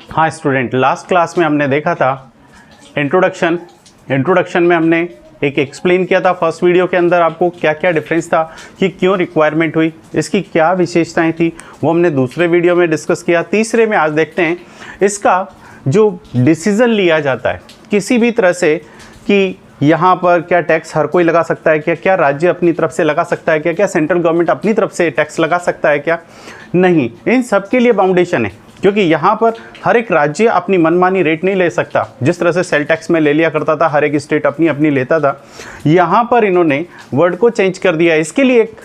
हाँ student, last class में हमने देखा था इंट्रोडक्शन में हमने एक एक्सप्लेन किया था फर्स्ट वीडियो के अंदर आपको क्या क्या डिफरेंस था कि क्यों रिक्वायरमेंट हुई, इसकी क्या विशेषताएं थी, वो हमने दूसरे वीडियो में डिस्कस किया। तीसरे में आज देखते हैं इसका जो डिसीज़न लिया जाता है किसी भी तरह से कि यहाँ पर क्या टैक्स हर कोई लगा सकता है क्या, क्या राज्य अपनी तरफ से लगा सकता है क्या, क्या सेंट्रल गवर्नमेंट अपनी तरफ से टैक्स लगा सकता है क्या, नहीं, इन सब के लिए बाउंडेशन है। क्योंकि यहाँ पर हर एक राज्य अपनी मनमानी रेट नहीं ले सकता, जिस तरह से सेल टैक्स में ले लिया करता था, हर एक स्टेट अपनी अपनी लेता था। यहाँ पर इन्होंने वर्ड को चेंज कर दिया। इसके लिए एक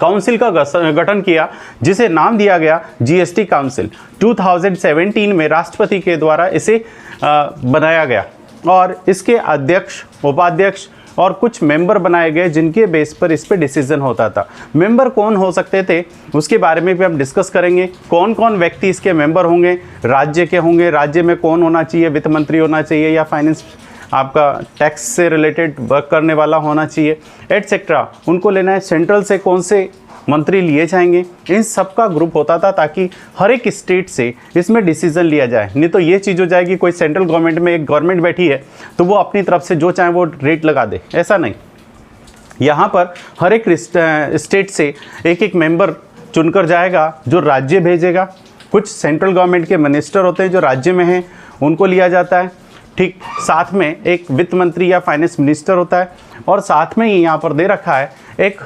काउंसिल का गठन किया जिसे नाम दिया गया जीएसटी काउंसिल। 2017 में राष्ट्रपति के द्वारा इसे बनाया गया और इसके अध्यक्ष, उपाध्यक्ष और कुछ मेंबर बनाए गए जिनके बेस पर इस पे डिसीजन होता था। मेंबर कौन हो सकते थे उसके बारे में भी हम डिस्कस करेंगे। कौन कौन व्यक्ति इसके मेंबर होंगे, राज्य के होंगे, राज्य में कौन होना चाहिए, वित्त मंत्री होना चाहिए या फाइनेंस आपका टैक्स से रिलेटेड वर्क करने वाला होना चाहिए, एटसेट्रा। उनको लेना है सेंट्रल से कौन से मंत्री लिए जाएंगे, इन सब का ग्रुप होता था ताकि हर एक स्टेट से इसमें डिसीजन लिया जाए। नहीं तो ये चीज़ हो जाएगी कोई सेंट्रल गवर्नमेंट में एक गवर्नमेंट बैठी है तो वो अपनी तरफ से जो चाहे वो रेट लगा दे, ऐसा नहीं। यहाँ पर हर एक स्टेट से एक एक मेंबर चुनकर जाएगा जो राज्य भेजेगा। कुछ सेंट्रल गवर्नमेंट के मिनिस्टर होते हैं जो राज्य में हैं, उनको लिया जाता है। ठीक, साथ में एक वित्त मंत्री या फाइनेंस मिनिस्टर होता है और साथ में ही यहाँ पर दे रखा है एक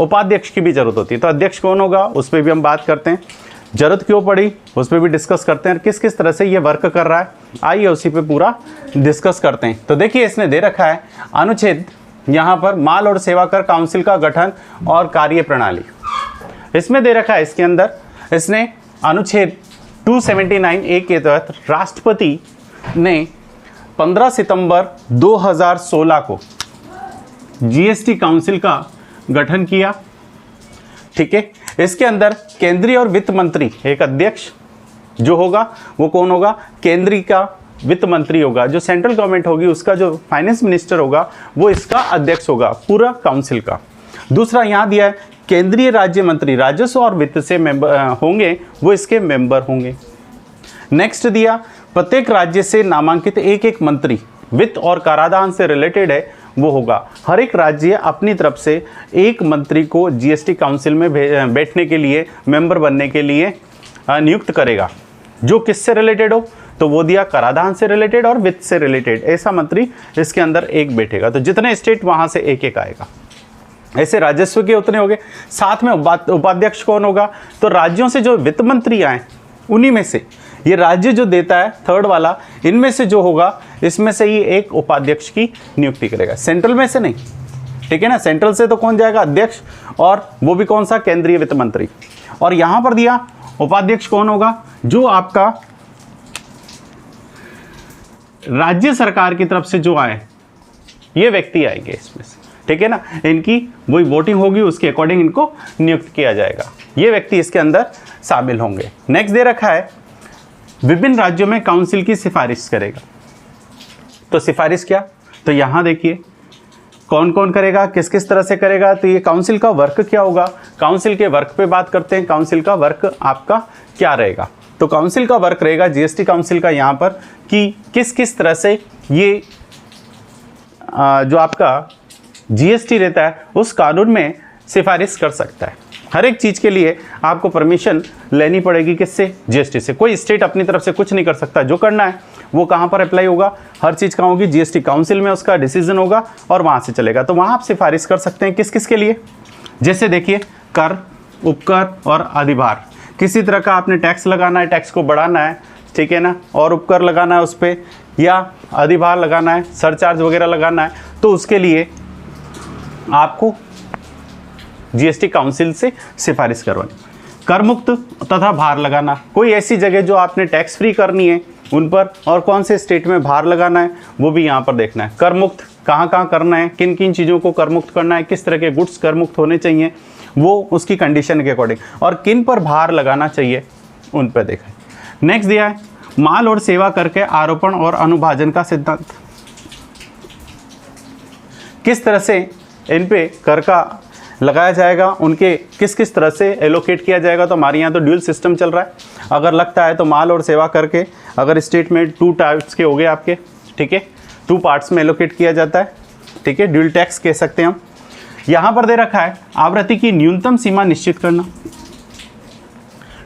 उपाध्यक्ष की भी जरूरत होती है। तो अध्यक्ष कौन होगा उस पर भी हम बात करते हैं, जरूरत क्यों पड़ी उस पर भी डिस्कस करते हैं, किस किस तरह से ये वर्क कर रहा है, आइए उसी पे पूरा डिस्कस करते हैं। तो देखिए इसने दे रखा है अनुच्छेद यहाँ पर माल और सेवा कर काउंसिल का गठन और कार्य प्रणाली। इसमें दे रखा है इसके अंदर इसने अनुच्छेद 279A के तहत राष्ट्रपति ने 15 सितंबर 2016 को जीएसटी काउंसिल का गठन किया। ठीक है, इसके अंदर केंद्रीय और वित्त मंत्री, एक अध्यक्ष जो होगा वो कौन होगा, केंद्रीय का वित्त मंत्री होगा, जो सेंट्रल गवर्नमेंट होगी उसका जो फाइनेंस मिनिस्टर होगा वो इसका अध्यक्ष होगा पूरा काउंसिल का। दूसरा यहाँ दिया है केंद्रीय राज्य मंत्री, राजस्व और वित्त से मेंबर होंगे, वो इसके मेंबर होंगे। नेक्स्ट दिया प्रत्येक राज्य से नामांकित एक एक मंत्री, वित्त और कराधान से रिलेटेड है वो होगा। हर एक राज्य अपनी तरफ से एक मंत्री को जीएसटी काउंसिल में बैठने के लिए, मेंबर बनने के लिए नियुक्त करेगा, जो किससे रिलेटेड हो, तो वो दिया कराधान से रिलेटेड और वित्त से रिलेटेड, ऐसा मंत्री इसके अंदर एक बैठेगा। तो जितने स्टेट वहाँ से एक एक आएगा, ऐसे राजस्व के उतने हो गए। साथ में उपाध्यक्ष कौन होगा, तो राज्यों से जो वित्त मंत्री आए उन्हीं में से, ये राज्य जो देता है थर्ड वाला, इनमें से जो होगा इसमें से ही एक उपाध्यक्ष की नियुक्ति करेगा, सेंट्रल में से नहीं। ठीक है ना, सेंट्रल से तो कौन जाएगा, अध्यक्ष, और वो भी कौन सा, केंद्रीय वित्त मंत्री। और यहां पर दिया उपाध्यक्ष कौन होगा, जो आपका राज्य सरकार की तरफ से जो आए ये व्यक्ति आएंगे इसमें से। ठीक है ना, इनकी वही वोटिंग होगी, उसके अकॉर्डिंग इनको नियुक्त किया जाएगा, ये व्यक्ति इसके अंदर शामिल होंगे। नेक्स्ट दे रखा है विभिन्न राज्यों में काउंसिल की सिफारिश करेगा। तो सिफारिश क्या, तो यहाँ देखिए कौन कौन करेगा, किस किस तरह से करेगा। तो ये काउंसिल का वर्क क्या होगा, काउंसिल के वर्क पे बात करते हैं। काउंसिल का वर्क आपका क्या रहेगा, तो काउंसिल का वर्क रहेगा जीएसटी काउंसिल का यहाँ पर कि किस किस तरह से ये जो आपका जीएसटी रहता है उस कानून में सिफारिश कर सकता है। हर एक चीज़ के लिए आपको परमिशन लेनी पड़ेगी, किससे, जीएसटी से। कोई स्टेट अपनी तरफ से कुछ नहीं कर सकता, जो करना है वो कहाँ पर अप्लाई होगा, हर चीज़ कहाँ होगी, जीएसटी काउंसिल में उसका डिसीजन होगा और वहाँ से चलेगा। तो वहाँ आप सिफारिश कर सकते हैं किस किस के लिए, जैसे देखिए कर, उपकर और अधिभार। किसी तरह का आपने टैक्स लगाना है, टैक्स को बढ़ाना है, ठीक है ना, और उपकर लगाना है उस पर, या अधिभार लगाना है, सरचार्ज वगैरह लगाना है, तो उसके लिए आपको जीएसटी काउंसिल से सिफारिश करवानी। कर मुक्त तथा भार लगाना, कोई ऐसी जगह जो आपने टैक्स फ्री करनी है उन पर, और कौन से स्टेट में भार लगाना है वो भी यहाँ पर देखना है। कर मुक्त कहाँ कहाँ करना है, किन किन चीज़ों को कर मुक्त करना है, किस तरह के गुड्स कर मुक्त होने चाहिए वो उसकी कंडीशन के अकॉर्डिंग, और किन पर भार लगाना चाहिए उन पर देखा है। नेक्स्ट दिया है माल और सेवा कर के आरोपण और अनुभाजन का सिद्धांत। किस तरह से इन पे कर का लगाया जाएगा, उनके किस किस तरह से एलोकेट किया जाएगा। तो हमारे यहाँ तो ड्यूल सिस्टम चल रहा है, अगर लगता है तो माल और सेवा करके अगर स्टेट में 2 टाइप्स के हो गए आपके, ठीक है, 2 पार्ट्स में एलोकेट किया जाता है, ठीक है, ड्यूल टैक्स कह सकते हैं हम। यहाँ पर दे रखा है आवृत्ति की न्यूनतम सीमा निश्चित करना,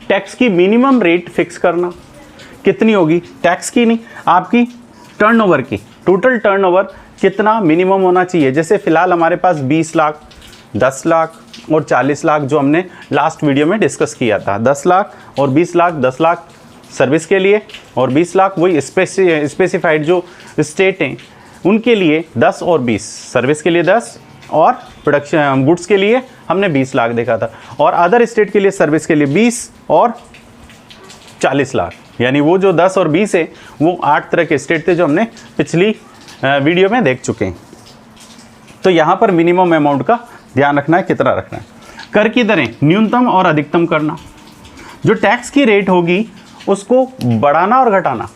टैक्स की मिनिमम रेट फिक्स करना, कितनी होगी, टैक्स की नहीं, आपकी टर्नओवर की, टोटल टर्नओवर कितना मिनिमम होना चाहिए। जैसे फिलहाल हमारे पास 20 लाख, 10 लाख और 40 लाख जो हमने लास्ट वीडियो में डिस्कस किया था, 10 लाख और 20 लाख, 10 लाख सर्विस के लिए और 20 लाख वही स्पेसिफाइड जो स्टेट हैं उनके लिए 10 और 20, सर्विस के लिए 10 और प्रोडक्शन गुड्स के लिए हमने 20 लाख देखा था, और अदर स्टेट के लिए सर्विस के लिए 20 और 40 लाख, यानी वो जो 10 और 20 है वो 8 तरह के स्टेट थे जो हमने पिछली वीडियो में देख चुके हैं। तो यहाँ पर मिनिमम अमाउंट का ध्यान रखना है, कितना रखना है। कर की दरें न्यूनतम और अधिकतम करना, जो टैक्स की रेट होगी उसको बढ़ाना और घटाना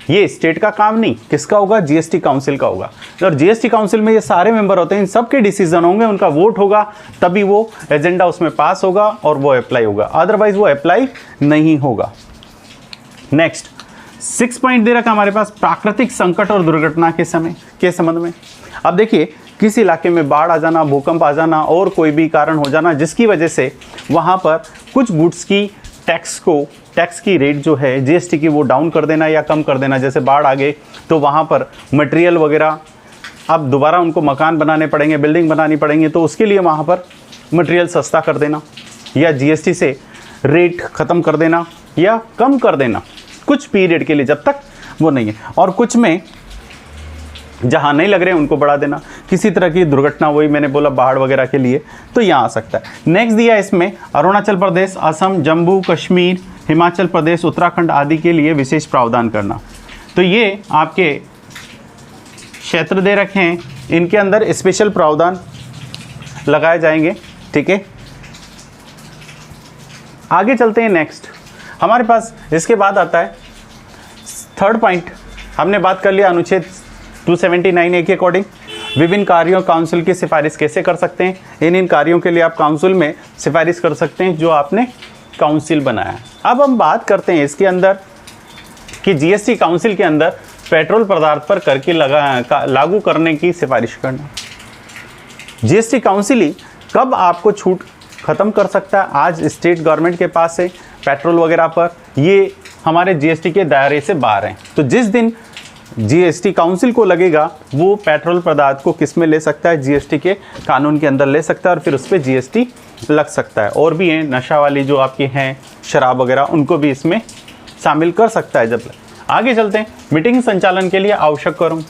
ये स्टेट का काम नहीं, किसका होगा, जीएसटी काउंसिल का होगा। और जीएसटी काउंसिल में ये सारे मेंबर होते हैं, इन सब के डिसीजन होंगे, उनका वोट होगा, तभी वो एजेंडा उसमें पास होगा और वो अप्लाई होगा, अदरवाइज वो अप्लाई नहीं होगा। नेक्स्ट 6 पॉइंट दे रखा हमारे पास, प्राकृतिक संकट और दुर्घटना के समय के संबंध में। अब देखिए, किसी इलाके में बाढ़ आ जाना, भूकंप आ जाना और कोई भी कारण हो जाना जिसकी वजह से वहाँ पर कुछ गुड्स की टैक्स की रेट जो है जीएसटी की वो डाउन कर देना या कम कर देना। जैसे बाढ़ आ गए तो वहाँ पर मटेरियल वगैरह, अब दोबारा उनको मकान बनाने पड़ेंगे, बिल्डिंग बनानी पड़ेंगी, तो उसके लिए वहाँ पर मटेरियल सस्ता कर देना या जीएसटी से रेट ख़त्म कर देना या कम कर देना कुछ पीरियड के लिए जब तक वो नहीं है, और कुछ में जहाँ नहीं लग रहे उनको बढ़ा देना। किसी तरह की दुर्घटना, वही मैंने बोला बाढ़ वगैरह के लिए, तो यहाँ आ सकता है। नेक्स्ट दिया इसमें अरुणाचल प्रदेश, असम, जम्मू कश्मीर, हिमाचल प्रदेश, उत्तराखंड आदि के लिए विशेष प्रावधान करना। तो ये आपके क्षेत्र दे रखे हैं, इनके अंदर स्पेशल प्रावधान लगाए जाएंगे, ठीक है। आगे चलते हैं। नेक्स्ट हमारे पास इसके बाद आता है 3rd पॉइंट, हमने बात कर लिया अनुच्छेद 279A के अकॉर्डिंग विभिन्न कार्यों काउंसिल की सिफारिश कैसे कर सकते हैं। इन कार्यों के लिए आप काउंसिल में सिफारिश कर सकते हैं जो आपने काउंसिल बनाया। अब हम बात करते हैं इसके अंदर कि जीएसटी काउंसिल के अंदर पेट्रोल पदार्थ पर कर की लागू करने की सिफारिश करना। जीएसटी काउंसिल ही कब आपको छूट ख़त्म कर सकता है। आज स्टेट गवर्नमेंट के पास है पेट्रोल वगैरह पर, ये हमारे जीएसटी के दायरे से बाहर हैं। तो जिस दिन जीएसटी काउंसिल को लगेगा वो पेट्रोल पदार्थ को किस में ले सकता है, जीएसटी के कानून के अंदर ले सकता है और फिर उस पर जीएसटी लग सकता है। और भी हैं नशा वाली जो आपकी हैं शराब वगैरह, उनको भी इसमें शामिल कर सकता है। जब आगे चलते हैं, मीटिंग संचालन के लिए आवश्यक करूँ।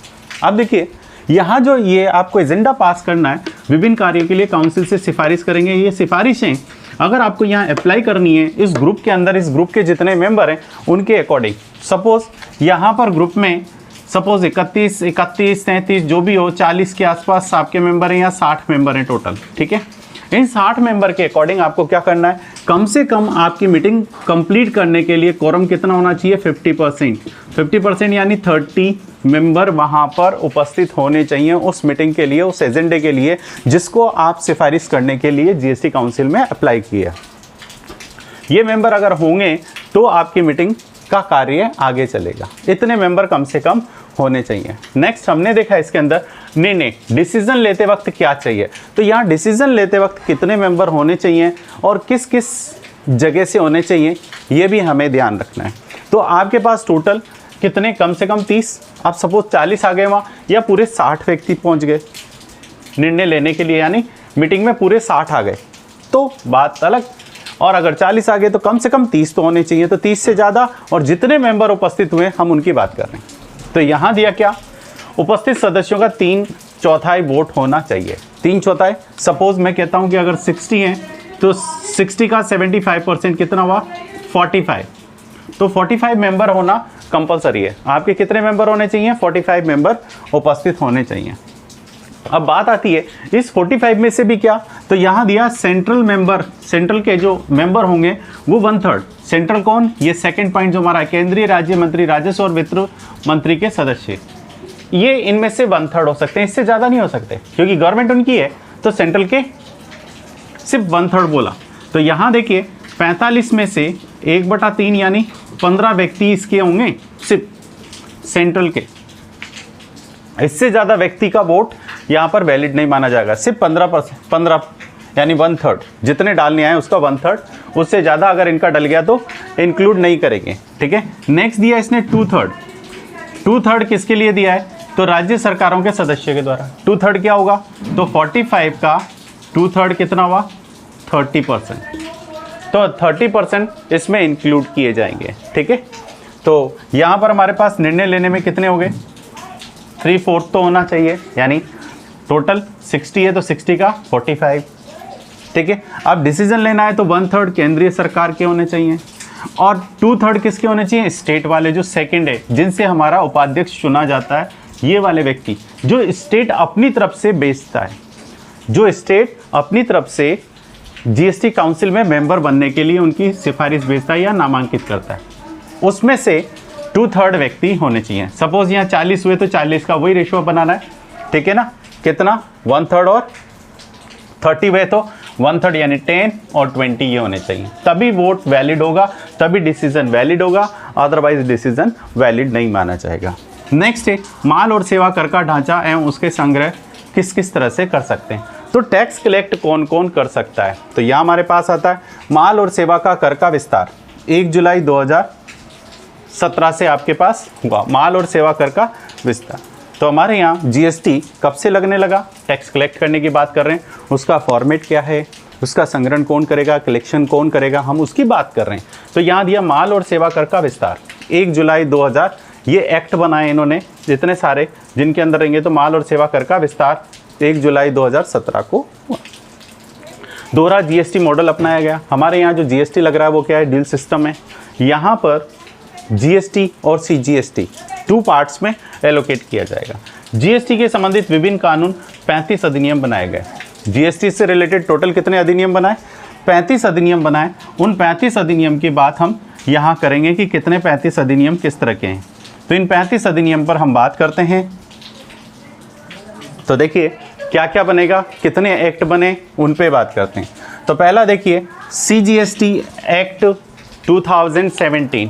अब देखिए यहाँ जो ये आपको एजेंडा पास करना है, विभिन्न कार्यों के लिए काउंसिल से सिफारिश करेंगे। ये सिफारिशें अगर आपको यहाँ अप्लाई करनी है इस ग्रुप के अंदर, इस ग्रुप के जितने मेंबर हैं उनके अकॉर्डिंग। सपोज यहाँ पर ग्रुप में सपोज 31, 33 जो भी हो, 40 के आसपास आपके मेंबर हैं या 60 मेंबर हैं टोटल, ठीक है। इन 60 मेंबर के अकॉर्डिंग आपको क्या करना है, कम से कम आपकी मीटिंग कंप्लीट करने के लिए कोरम कितना होना चाहिए, 50% यानी 30 मेंबर वहाँ पर उपस्थित होने चाहिए उस मीटिंग के लिए, उस एजेंडे के लिए जिसको आप सिफारिश करने के लिए जीएसटी काउंसिल में अप्लाई किया। ये मेंबर अगर होंगे तो आपकी मीटिंग का कार्य आगे चलेगा। इतने मेंबर कम से कम होने चाहिए। नेक्स्ट हमने देखा इसके अंदर निर्णय डिसीजन लेते वक्त क्या चाहिए। तो यहाँ डिसीजन लेते वक्त कितने मेंबर होने चाहिए और किस किस जगह से होने चाहिए ये भी हमें ध्यान रखना है। तो आपके पास टोटल कितने, कम से कम 30, आप सपोज 40 आ गए वहाँ, या पूरे 60 व्यक्ति पहुँच गए निर्णय लेने के लिए, यानी मीटिंग में पूरे 60 आ गए तो बात अलग। और अगर 40 आ गए तो कम से कम 30 तो होने चाहिए। तो 30 से ज़्यादा और जितने मेंबर उपस्थित हुए हम उनकी बात कर रहे हैं। तो यहाँ दिया क्या, उपस्थित सदस्यों का 3/4 वोट होना चाहिए। 3/4, सपोज मैं कहता हूँ कि अगर 60 हैं तो 60 का 75% कितना हुआ, 45। तो 45 मेंबर होना कंपलसरी है। आपके कितने मेंबर होने चाहिए, 45 मेंबर उपस्थित होने चाहिए। अब बात आती है इस 45 में से भी क्या, तो यहाँ दिया सेंट्रल मेंबर, सेंट्रल के जो मेंबर होंगे वो 1/3। सेंट्रल कौन, ये 2nd पॉइंट जो हमारा केंद्रीय राज्य मंत्री, राजस्व और वित्त मंत्री के सदस्य, ये इनमें से 1/3 हो सकते हैं, इससे ज़्यादा नहीं हो सकते क्योंकि गवर्नमेंट उनकी है। तो सेंट्रल के सिर्फ 1/3 बोला। तो यहाँ देखिए 45 में से 1/3 यानी 15 व्यक्ति इसके होंगे सिर्फ सेंट्रल के। इससे ज़्यादा व्यक्ति का वोट यहाँ पर वैलिड नहीं माना जाएगा। सिर्फ 15 यानी 1/3 जितने डालने आए उसका 1/3, उससे ज़्यादा अगर इनका डल गया तो इंक्लूड नहीं करेंगे। ठीक है। नेक्स्ट दिया इसने 2/3 किसके लिए दिया है? तो राज्य सरकारों के सदस्य के द्वारा। 2/3 क्या होगा? तो 45 का 2/3 कितना हुआ? 30%। तो 30% इसमें इंक्लूड किए जाएंगे। ठीक है। तो यहाँ पर हमारे पास निर्णय लेने में कितने हो गए? 3/4 तो होना चाहिए, यानी टोटल 60 है तो 60 का 45। ठीक है। अब डिसीजन लेना है तो 1/3 केंद्रीय सरकार के होने चाहिए और 2/3 किसके होने चाहिए? स्टेट वाले जो सेकंड है, जिनसे हमारा उपाध्यक्ष चुना जाता है, ये वाले व्यक्ति जो स्टेट अपनी तरफ से बेचता है, जो स्टेट अपनी तरफ से जीएसटी काउंसिल में मेंबर बनने के लिए उनकी सिफारिश भेजता है या नामांकित करता है, उसमें से 2/3 व्यक्ति होने चाहिए। सपोज यहाँ 40 हुए तो 40 का वही रेशियो बनाना है। ठीक है ना? कितना? 1/3 और 30 हुए तो 1/3 यानी 10 और 20 ये होने चाहिए, तभी वोट वैलिड होगा, तभी डिसीजन वैलिड होगा, अदरवाइज डिसीजन वैलिड नहीं माना जाएगा। नेक्स्ट है माल और सेवा कर का ढांचा एवं उसके संग्रह किस किस तरह से कर सकते हैं। तो टैक्स कलेक्ट कौन कौन कर सकता है? तो यहाँ हमारे पास आता है माल और सेवा का कर का विस्तार 1 जुलाई 2017 से आपके पास हुआ, माल और सेवा कर का विस्तार। तो हमारे यहाँ जीएसटी कब से लगने लगा? टैक्स कलेक्ट करने की बात कर रहे हैं, उसका फॉर्मेट क्या है, उसका संग्रहण कौन करेगा, कलेक्शन कौन करेगा, हम उसकी बात कर रहे हैं। तो यहाँ दिया माल और सेवा कर का विस्तार 1 जुलाई 2000, ये एक्ट बनाए इन्होंने जितने सारे, जिनके अंदर रहेंगे तो माल और सेवा कर का विस्तार 1 जुलाई 2017 को हुआ। दोहरा जीएसटी मॉडल अपनाया गया। हमारे यहाँ जो जीएसटी लग रहा है वो क्या है? डील सिस्टम है। यहाँ पर जीएसटी और सीजीएसटी 2 पार्ट्स में एलोकेट किया जाएगा। जीएसटी के संबंधित विभिन्न कानून 35 अधिनियम बनाए गए। जीएसटी से रिलेटेड टोटल कितने अधिनियम बनाए? 35 अधिनियम बनाए। उन 35 अधिनियम की बात हम यहाँ करेंगे कि कितने 35 अधिनियम किस तरह के हैं। तो इन 35 अधिनियम पर हम बात करते हैं। तो देखिए क्या क्या बनेगा, कितने एक्ट बने, उन पे बात करते हैं। तो पहला देखिए CGST act 2017।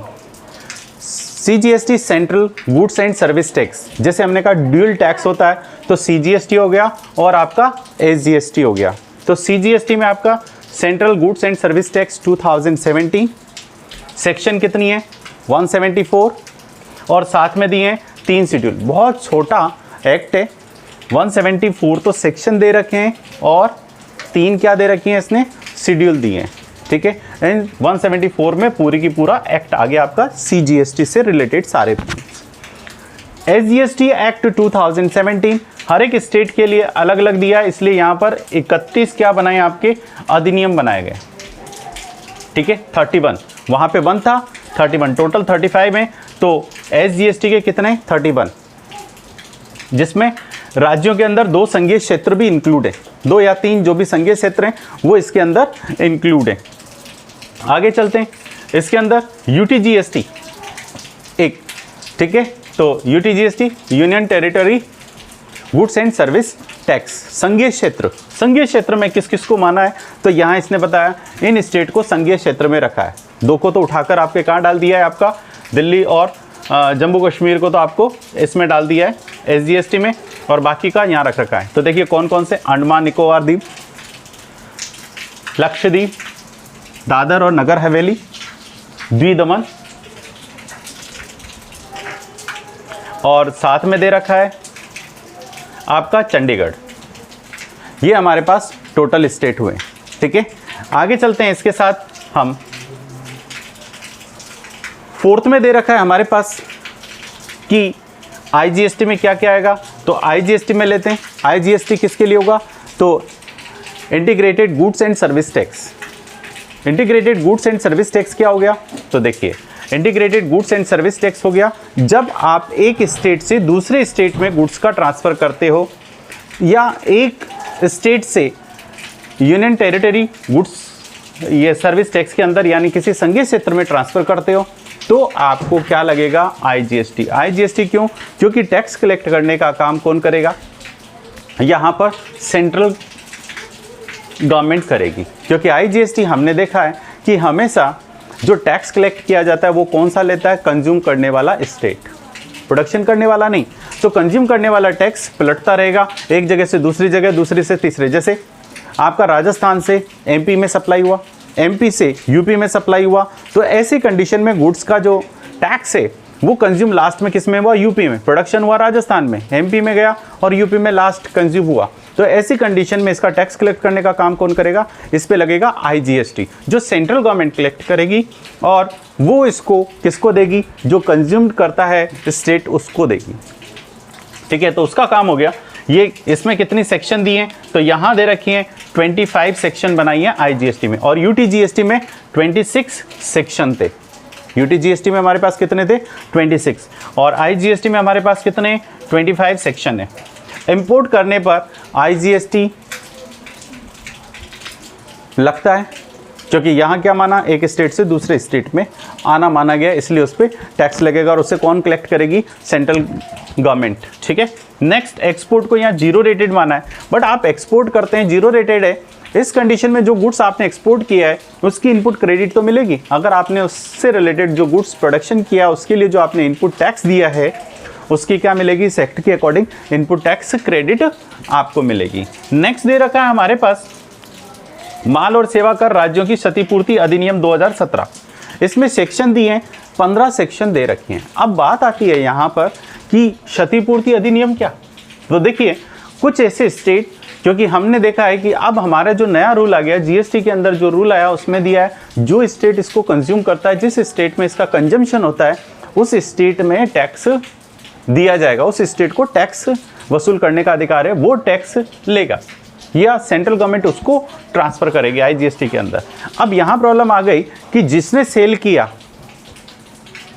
CGST central goods and service tax, जैसे हमने कहा ड्यूल टैक्स होता है, तो सीजीएसटी हो गया और आपका एसजीएसटी हो गया। तो सीजीएसटी में आपका central goods and service tax 2017, section कितनी है? 174 और साथ में दिए हैं 3 शेड्यूल। बहुत छोटा एक्ट है। 174 तो सेक्शन दे रखे हैं और 3 क्या दे रखी हैं इसने? शेड्यूल दिए हैं। ठीक है। एंड 174 में पूरी की पूरा एक्ट आ गया आपका सीजीएसटी से रिलेटेड सारे। एसजीएसटी एक्ट 2017 हर एक स्टेट के लिए अलग अलग दिया, इसलिए यहाँ पर 31 क्या बनाए आपके अधिनियम बनाए गए। ठीक है। 31 वहाँ पे 1 था, 31 टोटल 35 में। तो एसजीएसटी के कितने? 31, जिसमें राज्यों के अंदर 2 संघीय क्षेत्र भी इंक्लूड है। 2 या 3 जो भी संघीय क्षेत्र हैं वो इसके अंदर इंक्लूड है। आगे चलते हैं। इसके अंदर यूटीजीएसटी एक, ठीक है। तो UTGST union territory goods and service tax, संघीय क्षेत्र में किस किस को माना है? तो यहाँ इसने बताया इन स्टेट को संघीय क्षेत्र में रखा है। 2 को तो उठाकर आपके कहाँ डाल दिया है? आपका दिल्ली और जम्मू कश्मीर को तो आपको इसमें डाल दिया है एसजीएसटी में, और बाकी का यहाँ रख रखा है। तो देखिए कौन कौन से? अंडमान निकोबार द्वीप, लक्षद्वीप, दादर और नगर हवेली, द्वीप दमन, और साथ में दे रखा है आपका चंडीगढ़। ये हमारे पास टोटल स्टेट हुए। ठीक है। आगे चलते हैं। इसके साथ हम 4th में दे रखा है हमारे पास कि आईजीएसटी में क्या क्या आएगा। तो आईजीएसटी में लेते हैं। आईजीएसटी किसके लिए होगा? तो integrated goods and service tax. Integrated goods and service tax क्या हो गया? तो देखिए integrated goods and service tax हो गया जब आप एक स्टेट से दूसरे स्टेट में गुड्स का ट्रांसफ़र करते हो, या एक स्टेट से यूनियन टेरिटरी गुड्स ये सर्विस टैक्स के अंदर यानी किसी संघीय क्षेत्र में ट्रांसफ़र करते हो, तो आपको क्या लगेगा? आईजीएसटी। आईजीएसटी क्यों? क्योंकि टैक्स कलेक्ट करने का काम कौन करेगा? यहाँ पर सेंट्रल गवर्नमेंट करेगी, क्योंकि IGST हमने देखा है कि हमेशा जो टैक्स कलेक्ट किया जाता है वो कौन सा लेता है, कंज्यूम करने वाला स्टेट, प्रोडक्शन करने वाला नहीं। तो कंज्यूम करने वाला टैक्स पलटता रहेगा एक जगह से दूसरी जगह, दूसरी से तीसरे। जैसे आपका राजस्थान से MP में सप्लाई हुआ, MP से UP में सप्लाई हुआ, तो ऐसी कंडीशन में गुड्स का जो टैक्स है वो कंज्यूम लास्ट में किस में हुआ, UP में। प्रोडक्शन हुआ राजस्थान में, MP में गया और UP में लास्ट कंज्यूम हुआ। तो ऐसी कंडीशन में इसका टैक्स कलेक्ट करने का काम कौन करेगा, इस पे लगेगा IGST, जो सेंट्रल गवर्नमेंट कलेक्ट करेगी और वो इसको किसको देगी, जो कंज्यूम करता है स्टेट उसको देगी। ठीक है, तो उसका काम हो गया। ये इसमें कितनी सेक्शन दिए हैं, तो यहाँ दे रखी हैं 25 सेक्शन बनाई है IGST में, और UTGST में 26 सेक्शन थे। UTGST में हमारे पास कितने थे, 26, और IGST में हमारे पास कितने, 25 सेक्शन है। इंपोर्ट करने पर IGST लगता है, क्योंकि यहाँ क्या माना, एक स्टेट से दूसरे स्टेट में आना माना गया, इसलिए उस पर टैक्स लगेगा, और उसे कौन कलेक्ट करेगी, सेंट्रल गवर्नमेंट। ठीक है, नेक्स्ट एक्सपोर्ट को यहाँ जीरो रेटेड माना है, बट आप एक्सपोर्ट करते हैं जीरो रेटेड है, इस कंडीशन में जो गुड्स आपने एक्सपोर्ट किया है उसकी इनपुट क्रेडिट तो मिलेगी। अगर आपने उससे रिलेटेड जो गुड्स प्रोडक्शन किया उसके लिए जो आपने इनपुट टैक्स दिया है उसकी क्या मिलेगी, इस एक्ट के अकॉर्डिंग इनपुट टैक्स क्रेडिट आपको मिलेगी। नेक्स्ट दे रखा है हमारे पास माल और सेवा कर राज्यों की क्षतिपूर्ति अधिनियम 2017। इसमें सेक्शन दिए हैं, 15 सेक्शन दे रखे हैं। अब बात आती है यहाँ पर कि क्षतिपूर्ति अधिनियम क्या, तो देखिए कुछ ऐसे स्टेट, क्योंकि हमने देखा है कि अब हमारा जो नया रूल आ गया GST के अंदर, जो रूल आया उसमें दिया है जो स्टेट इसको कंज्यूम करता है, जिस स्टेट में इसका कंजम्पशन होता है उस स्टेट में टैक्स दिया जाएगा, उस स्टेट को टैक्स वसूल करने का अधिकार है, वो टैक्स लेगा या सेंट्रल गवर्नमेंट उसको ट्रांसफर करेगी IGST के अंदर। अब यहाँ प्रॉब्लम आ गई कि जिसने सेल किया,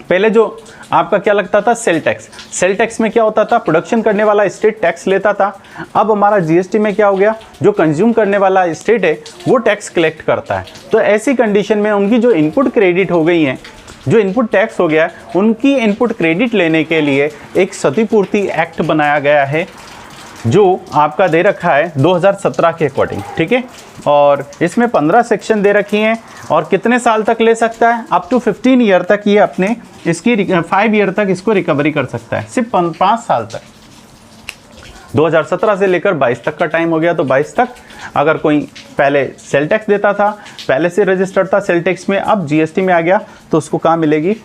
पहले जो आपका क्या लगता था, सेल टैक्स, सेल टैक्स में क्या होता था, प्रोडक्शन करने वाला स्टेट टैक्स लेता था। अब हमारा GST में क्या हो गया, जो कंज्यूम करने वाला स्टेट है वो टैक्स कलेक्ट करता है। तो ऐसी कंडीशन में उनकी जो इनपुट क्रेडिट हो गई हैं, जो इनपुट टैक्स हो गया है, उनकी इनपुट क्रेडिट लेने के लिए एक क्षतिपूर्ति एक्ट बनाया गया है, जो आपका दे रखा है 2017 के अकॉर्डिंग। ठीक है, और इसमें 15 सेक्शन दे रखी हैं, और कितने साल तक ले सकता है, अप टू 15 ईयर तक ये अपने इसकी 5 ईयर तक इसको रिकवरी कर सकता है, सिर्फ 5 साल तक। 2017 से लेकर 22 तक का टाइम हो गया, तो 22 तक अगर कोई पहले सेल टैक्स देता था, पहले से रजिस्टर्ड था सेल टैक्स में, अब GST में आ गया, तो उसको कहाँ मिलेगी,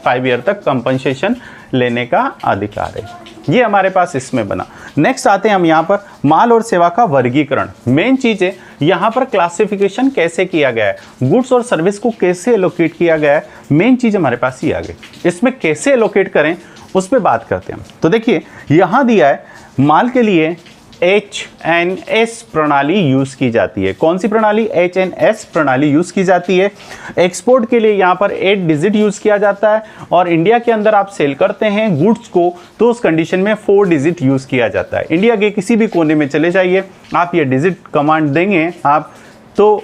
5 ईयर तक कंपनसेशन लेने का अधिकार है। ये हमारे पास इसमें बना। नेक्स्ट आते हैं हम यहाँ पर माल और सेवा का वर्गीकरण। मेन चीज़ है यहाँ पर क्लासिफिकेशन कैसे किया गया है, गुड्स और सर्विस को कैसे एलोकेट किया गया है, मेन चीज़ हमारे पास ही आ गई। इसमें कैसे एलोकेट करें उस पर बात करते हैं। तो देखिए यहाँ दिया है माल के लिए HNS प्रणाली यूज़ की जाती है। कौन सी प्रणाली, HNS प्रणाली यूज़ की जाती है। एक्सपोर्ट के लिए यहाँ पर 8 डिजिट यूज़ किया जाता है, और इंडिया के अंदर आप सेल करते हैं गुड्स को तो उस कंडीशन में 4 डिजिट यूज़ किया जाता है। इंडिया के किसी भी कोने में चले जाइए, आप ये डिजिट कमांड देंगे आप, तो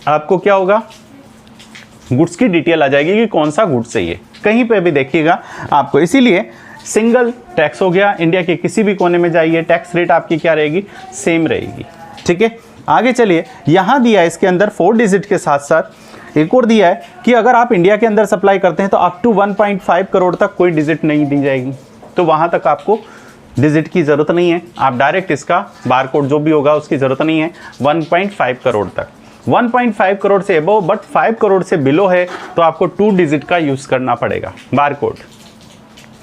आपको क्या होगा, गुड्स की डिटेल आ जाएगी कि कौन सा गुड्स चाहिए, कहीं पर भी देखिएगा आपको। इसीलिए सिंगल टैक्स हो गया, इंडिया के किसी भी कोने में जाइए टैक्स रेट आपकी क्या रहेगी, सेम रहेगी। ठीक है, आगे चलिए, यहाँ दिया है इसके अंदर 4 डिजिट के साथ साथ एक और दिया है कि अगर आप इंडिया के अंदर सप्लाई करते हैं तो अप टू 1.5 करोड़ तक कोई डिजिट नहीं दी जाएगी, तो वहाँ तक आपको डिजिट की ज़रूरत नहीं है, आप डायरेक्ट इसका बारकोड जो भी होगा उसकी ज़रूरत नहीं है। 1.5 करोड़ तक, 1.5 करोड़ से एबव, बट 5 करोड़ से बिलो है तो आपको 2 डिजिट का यूज़ करना पड़ेगा बारकोड,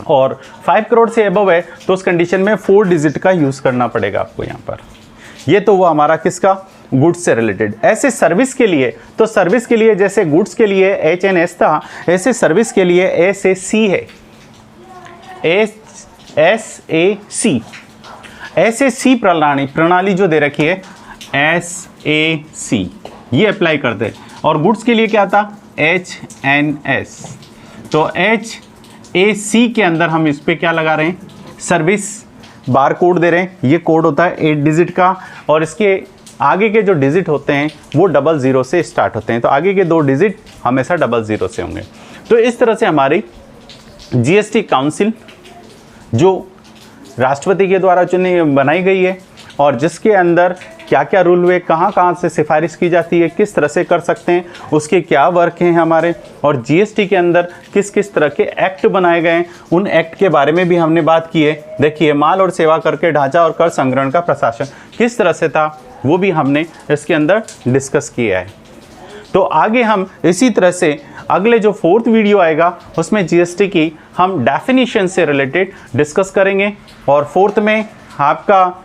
और 5 करोड़ से एबव है तो उस कंडीशन में 4 डिजिट का यूज़ करना पड़ेगा आपको यहाँ पर। ये तो वो हमारा किसका, गुड्स से रिलेटेड। ऐसे सर्विस के लिए, तो सर्विस के लिए जैसे गुड्स के लिए HNS था, ऐसे सर्विस के लिए SAC है, SAC। SAC प्रणाली जो दे रखी है SAC, ये अप्लाई करते हैं। और गुड्स के लिए क्या था, HNS। तो HAC के अंदर हम इस पे क्या लगा रहे हैं, सर्विस बार कोड दे रहे हैं। ये कोड होता है 8 डिजिट का, और इसके आगे के जो डिजिट होते हैं वो 00 से स्टार्ट होते हैं, तो आगे के 2 डिजिट हमेशा 00 से होंगे। तो इस तरह से हमारी GST काउंसिल जो राष्ट्रपति के द्वारा बनाई गई है, और जिसके अंदर क्या क्या रूल हुए, कहाँ कहाँ से सिफारिश की जाती है, किस तरह से कर सकते हैं, उसके क्या वर्क हैं हमारे, और जीएसटी के अंदर किस किस तरह के एक्ट बनाए गए हैं, उन एक्ट के बारे में भी हमने बात की है। देखिए, माल और सेवा कर के ढांचा और कर संग्रहण का प्रशासन किस तरह से था, वो भी हमने इसके अंदर डिस्कस किया है। तो आगे हम इसी तरह से अगले जो 4th वीडियो आएगा उसमें जीएसटी की हम डेफिनेशन से रिलेटेड डिस्कस करेंगे, और 4th में आपका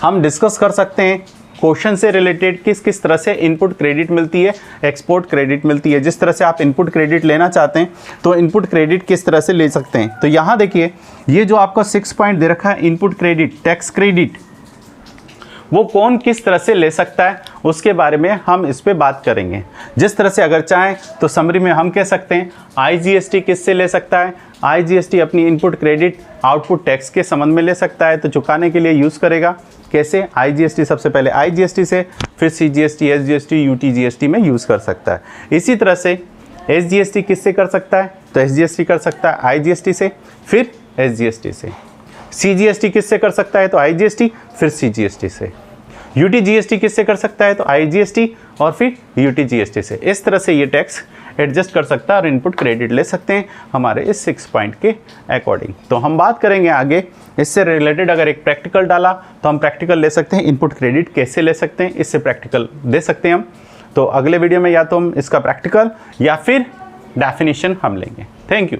हम डिस्कस कर सकते हैं क्वेश्चन से रिलेटेड किस किस तरह से इनपुट क्रेडिट मिलती है, एक्सपोर्ट क्रेडिट मिलती है। जिस तरह से आप इनपुट क्रेडिट लेना चाहते हैं तो इनपुट क्रेडिट किस तरह से ले सकते हैं। तो यहाँ देखिए, ये जो आपका 6 पॉइंट दे रखा है इनपुट क्रेडिट, टैक्स क्रेडिट, वो कौन किस तरह से ले सकता है उसके बारे में हम इस पे बात करेंगे। जिस तरह से अगर चाहें तो समरी में हम कह सकते हैं आईजीएसटी किससे ले सकता है, आईजीएसटी अपनी इनपुट क्रेडिट आउटपुट टैक्स के संबंध में ले सकता है, तो चुकाने के लिए यूज़ करेगा। कैसे? आईजीएसटी सबसे पहले आईजीएसटी से, फिर सीजीएसटी, एसजीएसटी, यूटीजीएसटी में यूज़ कर सकता है। इसी तरह से एसजीएसटी किससे कर सकता है, तो एसजीएसटी कर सकता है आईजीएसटी से, फिर एसजीएसटी से। सीजीएसटी किससे कर सकता है, तो आईजीएसटी, फिर सीजीएसटी से। यूटीजीएसटी किससे कर सकता है, तो आईजीएसटी और फिर यूटीजीएसटी से। इस तरह से ये टैक्स एडजस्ट कर सकता है और इनपुट क्रेडिट ले सकते हैं हमारे इस 6 पॉइंट के अकॉर्डिंग। तो हम बात करेंगे आगे इससे रिलेटेड। अगर एक प्रैक्टिकल डाला तो हम प्रैक्टिकल ले सकते हैं, इनपुट क्रेडिट कैसे ले सकते हैं, इससे प्रैक्टिकल दे सकते हैं हम। तो अगले वीडियो में या तो हम इसका प्रैक्टिकल या फिर डेफिनेशन हम लेंगे। Thank you.